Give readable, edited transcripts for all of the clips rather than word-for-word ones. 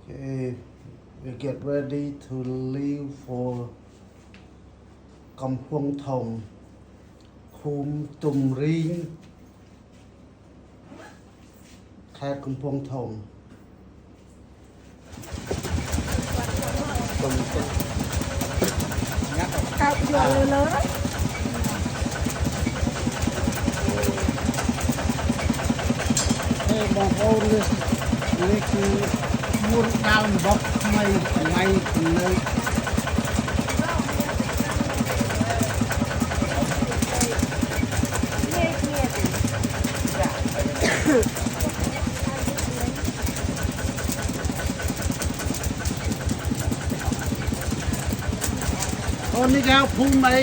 Okay, we get ready to leave for Kampong Thong, Khum Tum Ring, ខេត្តកំពង់ធំ Cạo dừa lớn lớn ấy. Hey, bong ôn thisគឺមួនដាល់របស់ថ្មីថ្មីនៅ អូននេះគេហៅភូមិអី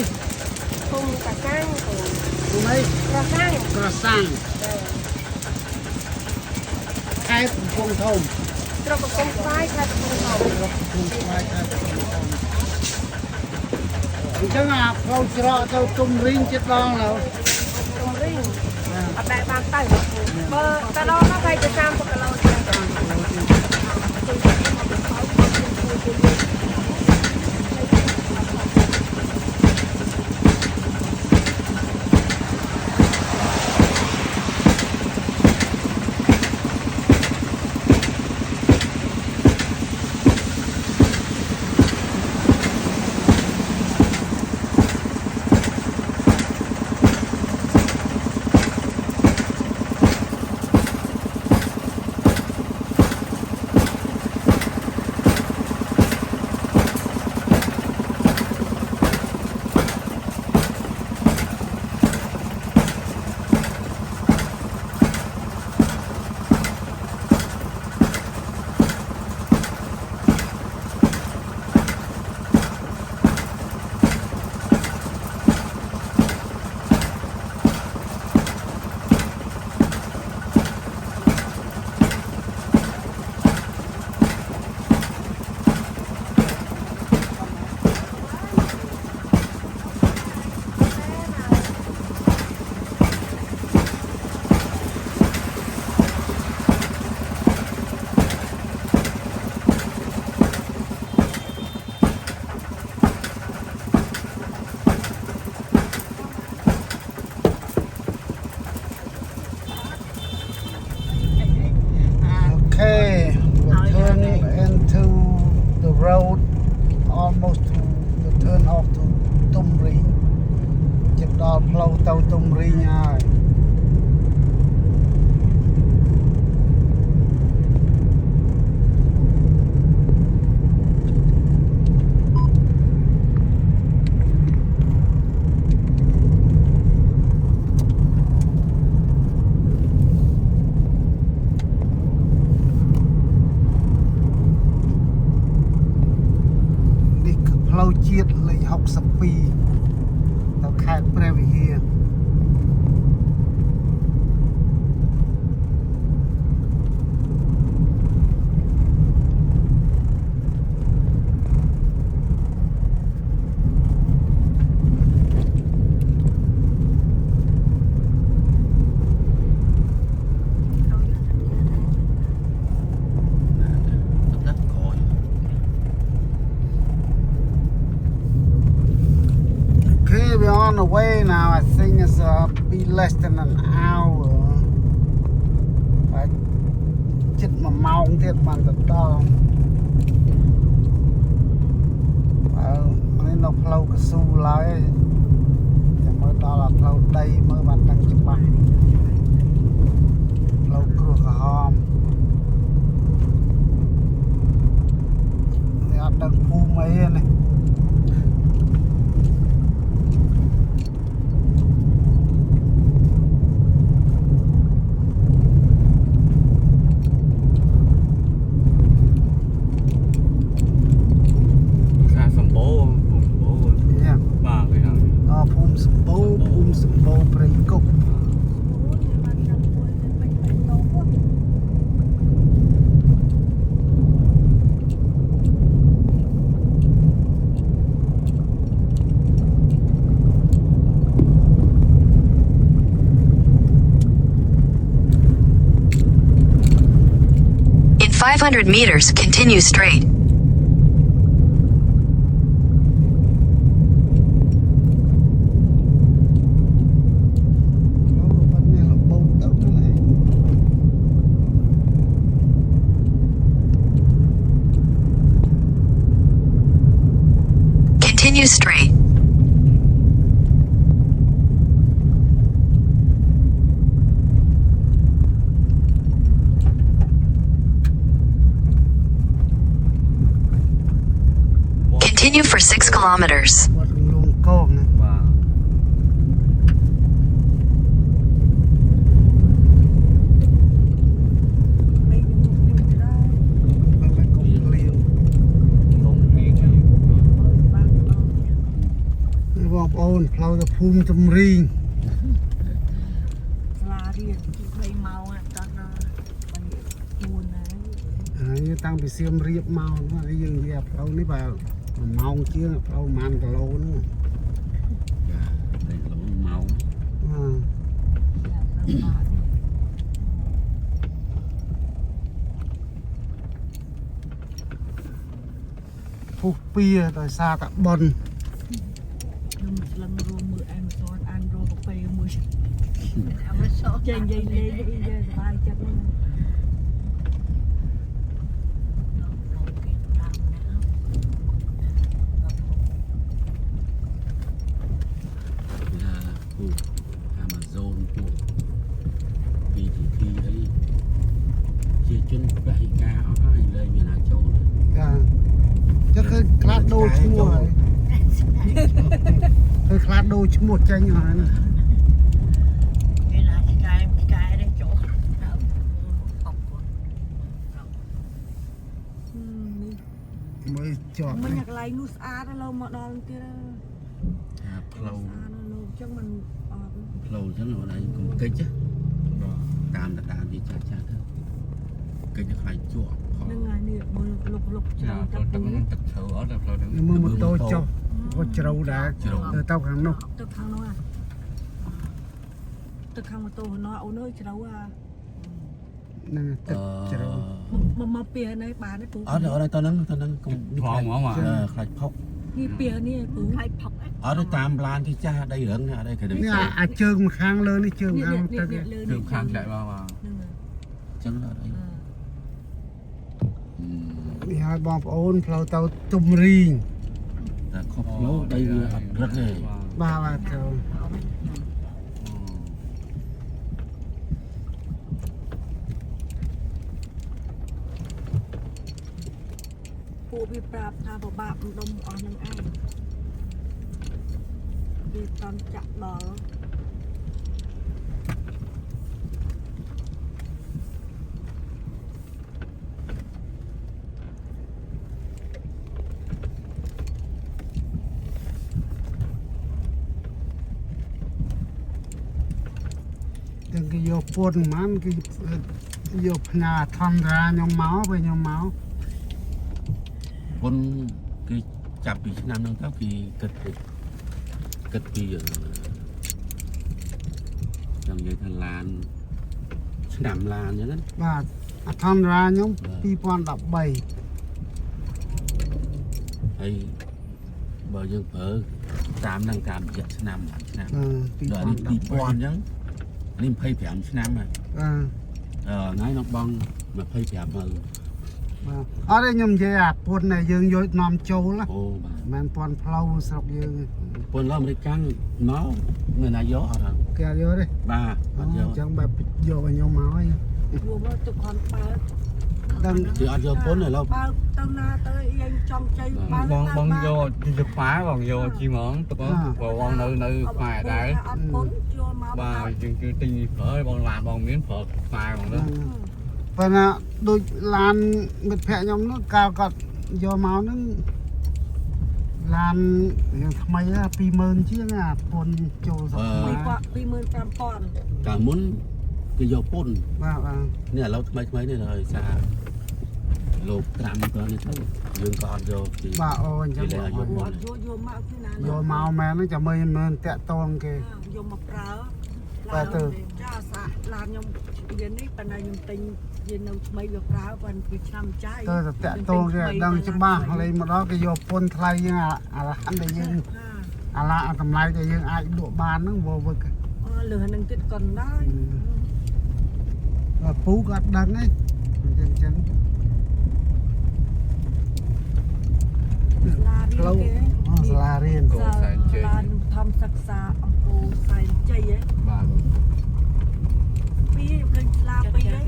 Cùng cả cang cùng ភូមិអី cả cang. ក្រសាំងខេត្តកំពង់ធំ Rồi có công phái thật cùng hậu. ភូមិស្វាយខេត្តកំពង់ធំអញ្ចឹងអាផ្លូវច្រកទៅទុំរីងចិត្តដល់នៅ Cùng ring. Ở đại bàn tay. Bơ ta đó nó phải cho cam một cái lon. โอเค we turn into the road almost to the turn off to ទុំរីង ជិតដល់ផ្លូវទៅទុំរីងហើយ នេះគឺផ្លូវជាតិលេខ62 ទៅខេត្តព្រះវិហារ Okay, we're on the way now. I think it's be less than an hour. Phải chích mà mauទៀតបានទៅដល់នេះនៅផ្លូវកស៊ូឡើយតែមើលដល់អាផ្លូវដីមើលបានដឹងច្បាស់ផ្លូវគ្រោះក្រហមនេះអត់ដឹងភូមិអីទេនេះ ភូមិសម្បូរព្រៃគុក 500 meters, continue straight. Continue straight. Continue for 6 kilometers. វត្តលងកងណា បាទ បានកុំលៀង កុំមាន បងប្អូនផ្លូវទៅភូមិទំរីង សាលារៀន20ម៉ោងដល់ដល់4ហើយ ហើយតាំងពីសៀមរាបមកហ្នឹងយើងនិយាយផ្លូវនេះបើ1ម៉ោងជាងផ្លូវប្រហែលគីឡូហ្នឹង តែគីឡូម៉ោង ពុះពៀដោយសារតែបន ខ្ញុំស្លឹងរួមមើលអែមសតអានរោកាហ្វេមួយអមសតចេញនិយាយលេងអីយ៉ាសบายចិត្តហ្នឹង ពួក Amazon ពួក PTT អីជាជនបរិការអស់ហើយលើមានអាចចូល ចាចឹងឃើញខ្លាចដូរឈ្មោះហើយឃើញខ្លាចដូរឈ្មោះចេញហើយ ពេលណាឆ្កែនេះចូលអបគុណ មើលជាប់ មិញកន្លែងនោះស្អាតឡូវមកដល់ទៀត ថាផ្លូវ ស្អាតឡូវអញ្ចឹងមិនអត់ ផ្លូវចឹងអូនឯងកុំកិច្ចតាមតតាមវាចាស់ចាស់ទៅកិច្ចខ្លាចជាប់ ហ្នឹងហើយនេះមើលលុកច្រៅតា ទឹកជ្រៅអត់តែផ្លូវហ្នឹង មើលម៉ូតូចុះក៏ជ្រៅដែរទៅខាងនោះ ទឹកខាងនោះទឹកខាងម៉ូតូនោះអូនអើយជ្រៅ ហ្នឹងទឹកជ្រៅ មកពីនេះបានទេពូ អត់អត់តហ្នឹងកុំផងហ្មងខ្លាចផុក នេះពីនេះពូខ្លាចផឹក អត់តាមឡានទីចាស់ដីរឹងអត់គេដឹង នេះអាចជើងមួយខាងលើនេះជើងខាងទៅ គឺខាងឆ្លាក់មកចឹងអត់អី នេះហើយបងប្អូនផ្លូវទៅទំរីង តែខុសផ្លូវដីវាអត់រឹកទេ បាទទៅ ពូវាប្រាប់ថាពិបាកដុំអស់នឹងឯងវាតាមចាក់ដល់ ទាំងគេយកពួនហ្មងគេយកផ្ញើធម្មតាខ្ញុំមកពេលខ្ញុំមក ពុនគេចាប់ពីឆ្នាំហ្នឹងទៅគេគិតពីចង់និយាយថាឡានឆ្នាំឡានអញ្ចឹងណា បាទអាធម្មតាខ្ញុំ2013 ហើយបើយើងប្រើតាមហ្នឹងតាមរយៈឆ្នាំឆ្នាំ 2013 ដល់នេះ2000អញ្ចឹងនេះ25ឆ្នាំហើយ ថ្ងៃនោះបង25មើល បាទអត់ទេខ្ញុំនិយាយអាពុនដែលយើងយកនាំចូលណា អូបាទ មិនប៉ុនផ្លូវស្រុកយើង ពុនឡអាមេរិកកាំងមកមានណាយកអត់ គេអត់យកទេ បាទអត់យ អ ក ញ្ចឹងបែបយកឲ្យខ្ញុំមកហើយ យកមកទុកខនបើក ដឹង គឺអត់យកពុនឥឡូវ បើកទៅណាទៅយើងចំចៃបើក បងយកជីទៅខ្មែរបងយកជីហ្មងទៅបងនៅខ្មែរដែរ អត់ពុនចូលមក បាទយើងគឺទិញប្រើបងឡានបងមានប្រើខ្មែរហ្មងទៅ ប៉ុន្តែដូចឡានមិត្តភ័ក្ដិខ្ញុំនោះកាលគាត់យកមកហ្នឹងឡានយ៉ាងថ្មី20000ជាងអាពុនចូលស្រុកខ្មែរ 25,000 កាលមុនគេយកពុន បាទបាទ នេះឥឡូវថ្មីនេះហើយសារលោកត្រាំទៅនេះទៅយើងក៏អត់យកទី បាទអូអញ្ចឹង យក យកមកគឺណា យកមកមែនហ្នឹងចាំមើលមិនតាក់តងគេ យកមកប្រើ បាទទៅ ចាសាឡានខ្ញុំយាននេះប៉ុន្តែខ្ញុំទិញយាននៅថ្មីវាប្រើប៉ុន្តែពីឆ្នាំចាយ ទៅតាក់ទងគេដឹងច្បាស់លេងម្ដងគេយកពន្ធថ្លៃយើងអាឡានដែលយើងអាឡានតម្លៃដែលយើងអាចលក់បានហ្នឹងវឹក លឺនឹងទៀតក៏ដែរ ពូក៏អត់ដឹងទេអញ្ចឹង សាលារៀនគេ សាលារៀន សាលាធម្មសិក្សាអង្គរសែនជ័យហ៎ បាទ ពីឃើញស្លាពីហ៎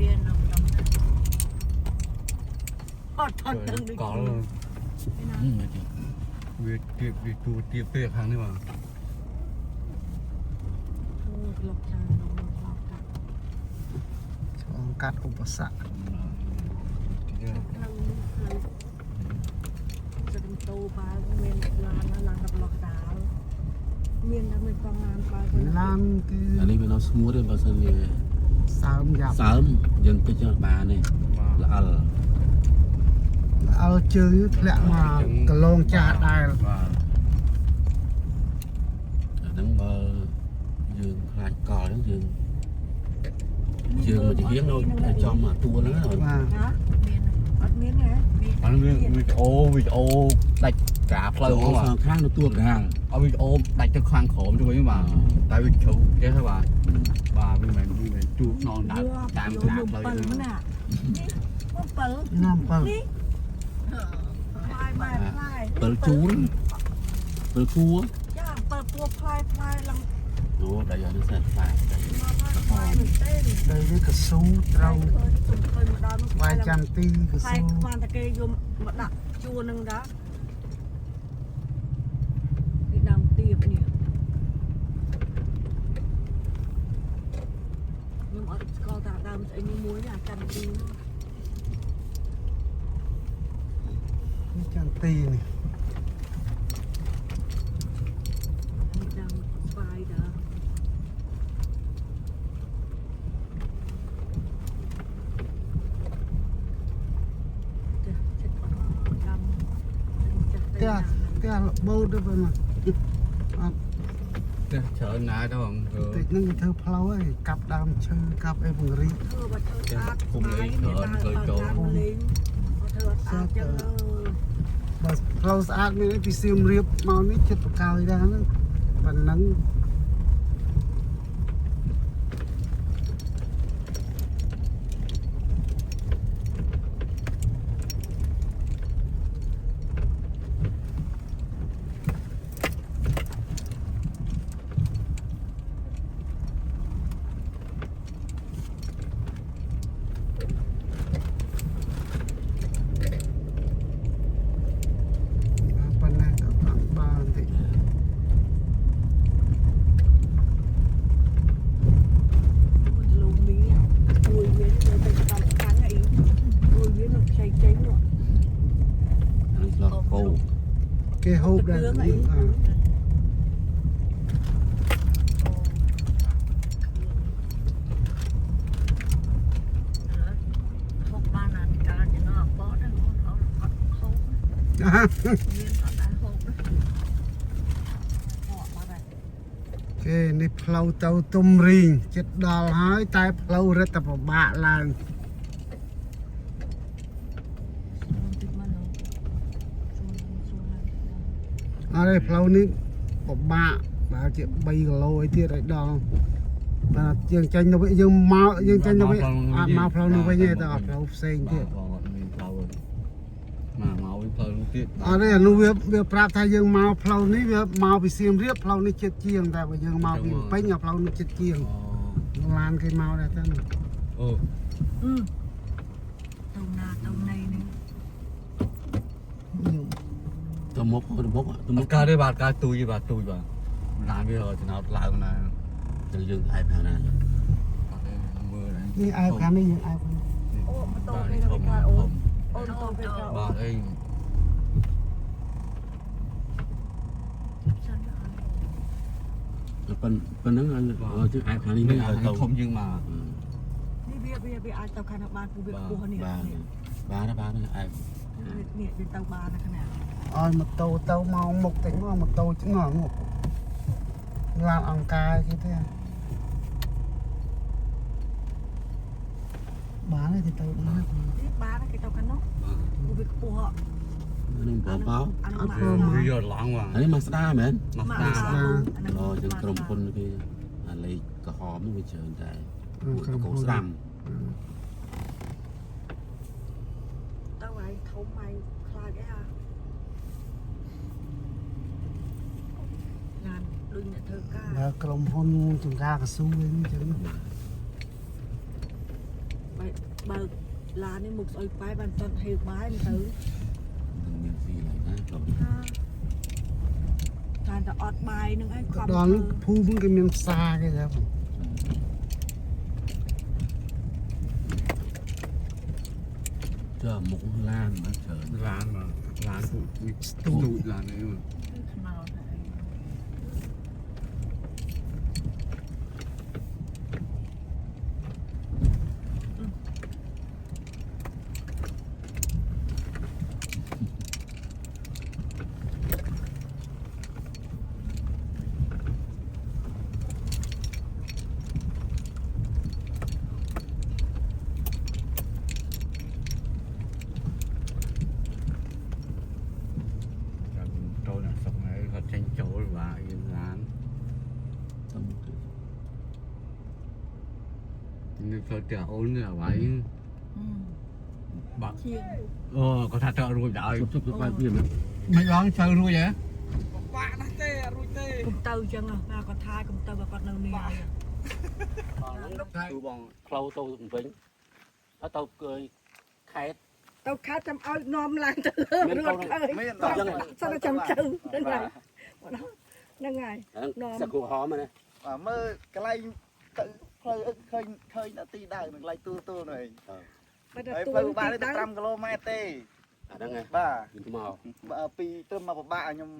អត់ថតដឹងដូច កល វាទៀបវាទួទៀបពេកខាងនេះបាទ ក្លុកចាក្នុងក្លុកកាត់ ឆ្លងកាត់ឧបសគ្គ ក្នុងផ្លូវសិនតូបើមានឡានដល់ឡោះដាលមានតែមានផងឡានបើ ឡានគឺ អានេះវានៅស្ងួតទេបើសិនវា សើមយ៉ាប់ សើមយើងគិតចង់បានទេល្អល អើជើងធ្លាក់មកកន្លងចាស់ដែរ បាទ អាហ្នឹងបើយើងខ្លាចកលហ្នឹងយើងមកជារៀងនៅចំអាតួហ្នឹងហើយ បាទ ណាមានអត់មានហ៎ អានេះវាវីដេអូដាច់កាផ្លូវ ទៅ ហ្មងបាទ ខាងខាងនៅតួកណ្ដាល ឲ្យវីដេអូដាច់ទៅខាងក្រោមទៅវិញបាទតែវាជ្រៅចេះហើយបាទបាទវាមិនជួខ្នងដើរតាមកាផ្លូវ 7 ហ្នឹង ណានេះ7 ណាំបើ នេះផ្លែម៉ែផ្លែ 7ជូន7គួរ ចា7ពួរផ្លែឡើង អូដល់យកនេះសិនផ្លែ មកផ្លែមែនទេ ទៅនេះកស៊ូត្រូវ ទុំឃើញម្ដង ស្វាយចន្ទទីក ផ្លែ ស៊ូ ខ្វាន់តែគេយកមកដាក់ជួរនឹងដែរនេះដើមទៀបនេះខ្ញុំអត់ស្គាល់តាដើមស្អីនេះមួយអាចន្ទទី នេះចន្ទទីនេះ នេះដើមស្វាយដែរចាស់ចិត្តដើមចាស់ ផ្ទះរបូតទៅបើមកអត់ ទេច្រើនណាស់ទៅបងគឺ តិចហ្នឹងគេធ្វើផ្លូវហើយកាប់ដើមឈើកាប់អីពង្រីក ធ្វើបាត់ធ្វើស្អាតគុំលេងច្រើនធ្វើលេងធ្វើអត់ស្អាតចឹង បើផ្លូវស្អាតមានអីពីសៀមរាបមកនេះចិត្តបកោយដែរហ្នឹងប៉ុណ្ណឹង ប៉ុណ្ណាក៏បានតិច លូមីមួយវានៅតែតាមខាងអីមួយវានៅខ្ចីចេញនោះ អានេះស្លកគោ គេហូបដែរ គ្រឿងអី ហូបបានអាការចំណោះបតហ្នឹងអត់ហូបមានអត់ដែរហូបអត់បាត់ហើយ គេនេះផ្លូវទៅទុំរីងចិត្តដល់ហើយតែផ្លូវរឹតតែពិបាកឡើង តិចមកនោះសួរឡើង អត់ទេផ្លូវនេះពិបាកបើជា3គីឡូអីទៀតឲ្យដល់បាទយើងចាញ់ទៅវិញយើងមកយើងចាញ់ទៅវិញអត់មកផ្លូវនោះវិញទេតែអត់ផ្លូវផ្សេងទៀត បងអត់មានផ្លូវមកវិញផ្លូវនោះទៀត អត់ទេអានោះវាប្រាប់ថាយើងមកផ្លូវនេះវាមកពីសៀមរាបផ្លូវនេះជិតជាងតែបើយើងមកពីពេញអាផ្លូវនេះជិតជាងឡានគេមកដែរទៅ អូ ទៅណាទៅណីនេះ ទៅមុខទៅមុខទៅមុ អ ខ ត់កើតទេបាទកើតទូយបាទឡានវាចំណោតឡើងណា ទៅយើងឯងខាងណា មើល នេះអែបខាងនេះយើងអែប អូម៉ូតូគេនៅក្រៅអូនម៉ូតូគេក្រៅ បាទអី ប៉ុណ្ណឹងឲ្យជើងឯងខាងនេះ នេះ ឲ្យ ទៅ ទៅ ធំយើងមក នេះវាអាចទៅខាងបានពូវាខ្ពស់នេះ បានឯង នេះវាទៅបានណាខាងណា ឲ្យម៉ូតូទៅមកមុខតិចមកម៉ូតូឆ្ងល់មកឡានអង្គការគេទេ អ bán này thì tao cũng biết. ទីបានគេទៅកានោះវាខ្ពស់ នឹងបបោ អានោះមក វាយកឡងមក ហើយមកស្ដាមែន មក មក តា អូចឹងក្រុមហ៊ុនគេអាលេខក្រហមនោះវាច្រើនតែកោស្ដាំ ទៅហើយធំហើយខ្លាចអីហ่าងานដូចអ្នកធ្វើការ Làក្រុមហ៊ុនចំការកស៊ូវិញចឹង បើឡាននេះមុខស្អុយប៉ែបានតន់ហេបាយមិនទៅ នឹងមានស៊ីឡើយណាក្រុម តែតែអត់បាយនឹងឯងខំ ដល់នោះភូមិគេមានផ្សារគេដែរ chờ một lan mà chờ ឡានមកឡានស្ទូឡាននេះ ខ្មោចហើយ ចូលអ្នកស្រុកហើយគាត់ចេញចូលបាទយើងឡាន xong នេះគាត់ទៅអូននេះអ្វីបាក់ ជាង អូគាត់ថាទៅរួចដល់ chụp chụp chụp quay phim đó មិនបងទៅរួចហ៎ កុំទៅចឹងណាគាត់ថាកុំទៅបើគាត់នៅនេះហើយ គឺបងផ្លូវទៅវិញហើយទៅcướiខេត ទៅខាត់ចាំឲ្យនាំឡើងទៅរត់ទៅមានតែចឹងសិនចាំជើហ្នឹងហើយហ្នឹងហើយ sắc của họ mà này មើលកន្លែងទៅផ្លូវឃើញនៅទីដើរនឹងកន្លែងទូនោះឯង បើទៅ ហើយ ទូ ផ្លូវបាក់ ទី នេះទៅ ដល់ 5គីឡូម៉ែត្រទេ à đang ngày បាទ nhìn màu ពីត្រឹមមកពិបាកខ្ញុំ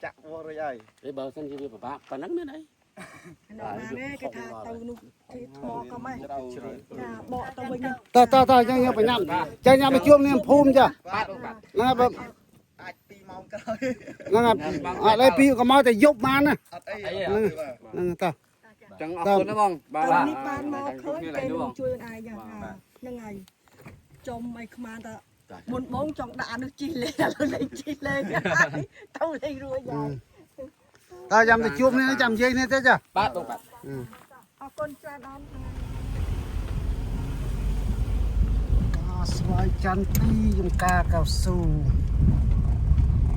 ចាក់វល់រួចហើយ đấy bờ sân kia bà bà nắng nữa đấy ដល់ណានេះគេថាទៅនោះទីថ្មក៏មិនចាបកទៅវិញ តើចឹងញ៉ាំបញ្ញាប់ចឹងញ៉ាំមកជួបនាងភូមិចាហ្នឹងបើ អាច2ម៉ោងក្រោយ ហ្នឹងអត់ឲ្យពីក៏មកតែយប់បានណា អត់អី ហ្នឹងតើ ចឹងអរគុណណាបងបាទ ទៅនេះបានមកឃើញគេនឹងជួយអាយយ៉ាងហ្នឹងហើយចំឲ្យខ្មានតាមុនបងចង់ដាក់នោះជីលេឥឡូវលេងជីលេហើយទៅលេងរួចហើយ តើចាំទៅជួបនេះចាំនិយាយនេះទេចា បាទបងបាទ អរគុណច្រើនអម ស្វាយចន្ទទីចំការកៅស៊ូ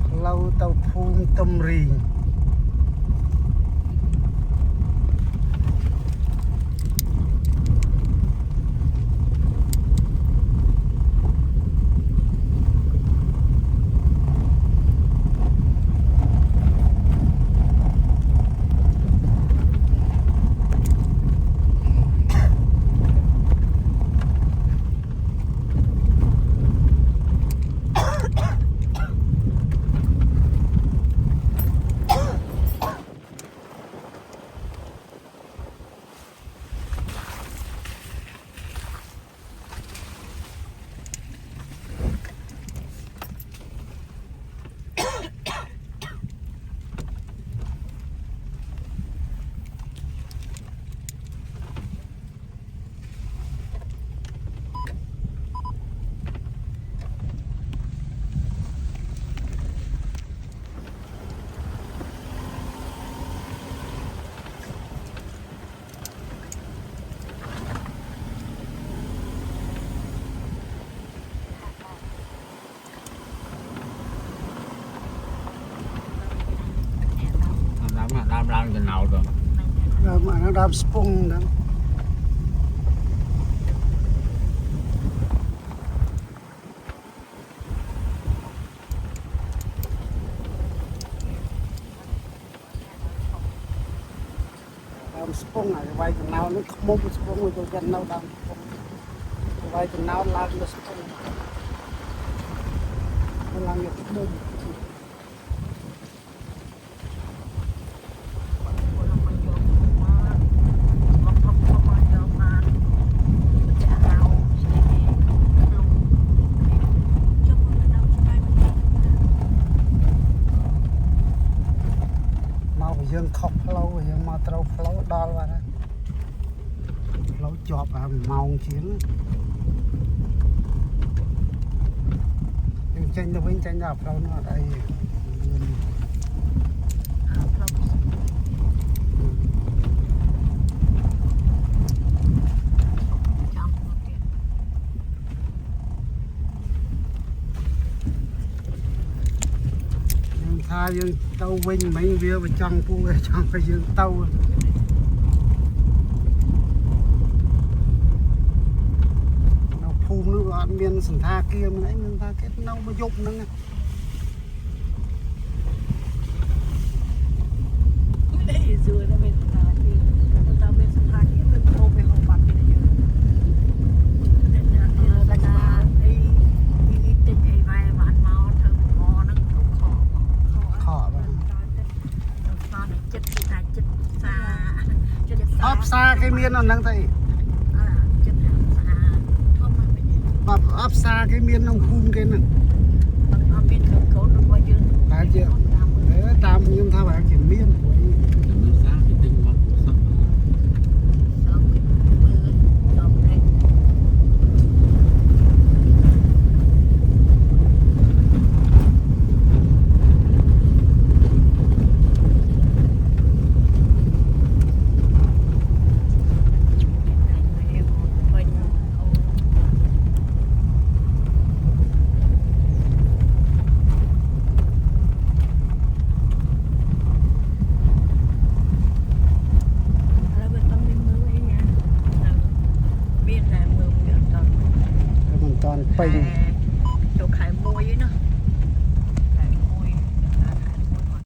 ផ្លូវទៅភូមិទំរីង ដើមឡើងទៅណៅទៅ ដើមស្ពងហ្នឹងដើមស្ពងហើយវាយកំណៅនេះខ្មុំស្ពងទៅកាន់នៅដើមស្ពងវាយកំណៅឡើងទៅស្ពងឡើងទៅខ្មុំ យើងខុសផ្លូវយើងមកត្រូវផ្លូវដល់បាទផ្លូវជាប់ហើយ1ម៉ោងជាង ចេញទៅវិញចេញដល់ផ្លូវនោះអត់អី ផ្លូវ ចាំមកទៀត យើងថាយើងទៅវិញមិញវាចង់ពូវាចង់ឲ្យយើងទៅនៅភូមិនោះអត់មានសន្តាគារមិនអីមានថាគេនៅមួយយប់ហ្នឹង đây rồi là bên ta thì ta bên ta kia mình không phải học bạc cái này nên là ta đi tình ấy vài bạn mau thơ mò nó cũng khó ខកបាទ ta này chết thì ta chết xa chết អបផ្សារគេមាននៅហ្នឹងទៅ chết xa không mà bây giờ បាទអបផ្សារគេមានក្នុងភូមិគេហ្នឹង ở bên cửa cổ nó bao nhiêu តែជាតាមខ្ញុំថាបើគេមានព្រោះ តែមើលសារគេទិញមកសោះ xong cái mưa xong đây Bên là mưa miệng còn មិនតាន់ពេញ chỗ khai môi